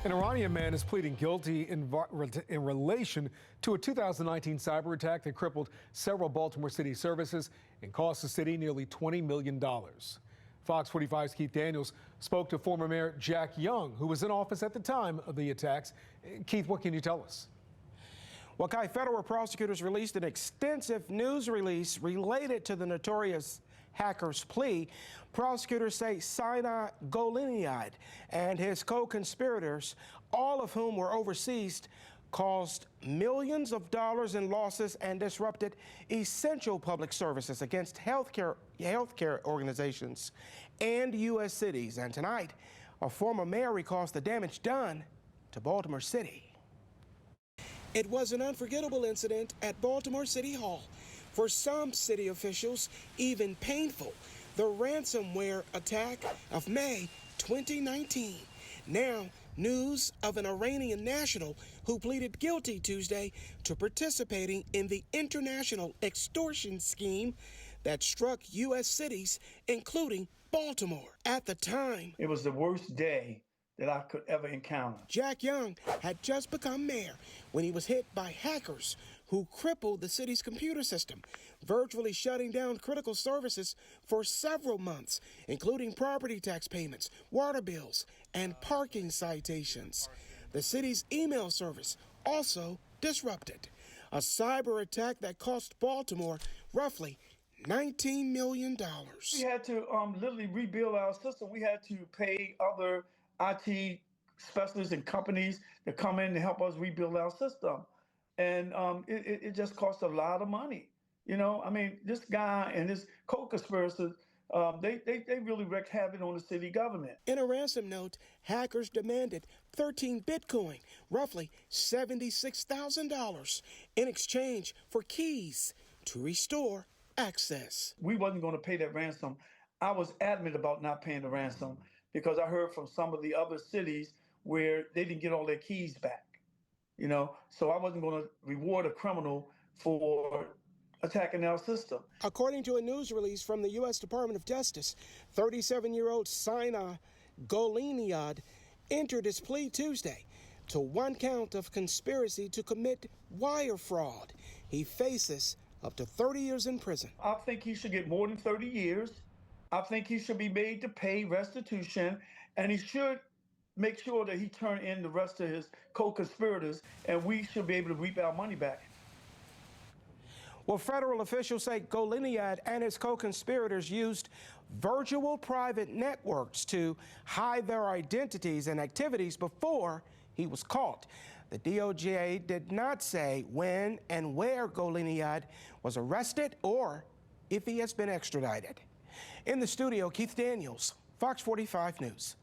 An Iranian man is pleading guilty in relation to a 2019 cyber attack that crippled several Baltimore city services and cost the city nearly $20 million. Fox 45's Keith Daniels spoke to former Mayor Jack Young, who was in office at the time of the attacks. Keith, what can you tell us? Well, Kai, federal prosecutors released an extensive news release related to the notorious hacker's plea. Prosecutors say Sina Gholinejad and his co-conspirators, all of whom were overseas, caused millions of dollars in losses and disrupted essential public services against healthcare organizations and U.S. cities. And tonight, a former mayor recalls the damage done to Baltimore City. It was an unforgettable incident at Baltimore City Hall. For some city officials, even painful, the ransomware attack of May 2019. Now, news of an Iranian national who pleaded guilty Tuesday to participating in the international extortion scheme that struck U.S. cities, including Baltimore. At the time, it was the worst day that I could ever encounter. Jack Young had just become mayor when he was hit by hackers who crippled the city's computer system, virtually shutting down critical services for several months, including property tax payments, water bills, and parking citations. The city's email service also disrupted. A cyber attack that cost Baltimore roughly $19 million. We had to literally rebuild our system. We had to pay other IT specialists and companies to come in and help us rebuild our system. And it just cost a lot of money. You know, I mean, this guy and his co-conspirators, they really wreaked havoc on the city government. In a ransom note, hackers demanded 13 Bitcoin, roughly $76,000, in exchange for keys to restore access. We wasn't going to pay that ransom. I was adamant about not paying the ransom because I heard from some of the other cities where they didn't get all their keys back, you know? So I wasn't going to reward a criminal for attacking our system. According to a news release from the U.S. Department of Justice, 37-year-old Sina Gholinejad entered his plea Tuesday to one count of conspiracy to commit wire fraud. He faces up to 30 years in prison. I think he should get more than 30 years. I think he should be made to pay restitution, and he should make sure that he turn in the rest of his co-conspirators, and we should be able to reap our money back. Well, federal officials say Gholinejad and his co-conspirators used virtual private networks to hide their identities and activities before he was caught. The DOJ did not say when and where Gholinejad was arrested or if he has been extradited. In the studio, Keith Daniels, Fox 45 News.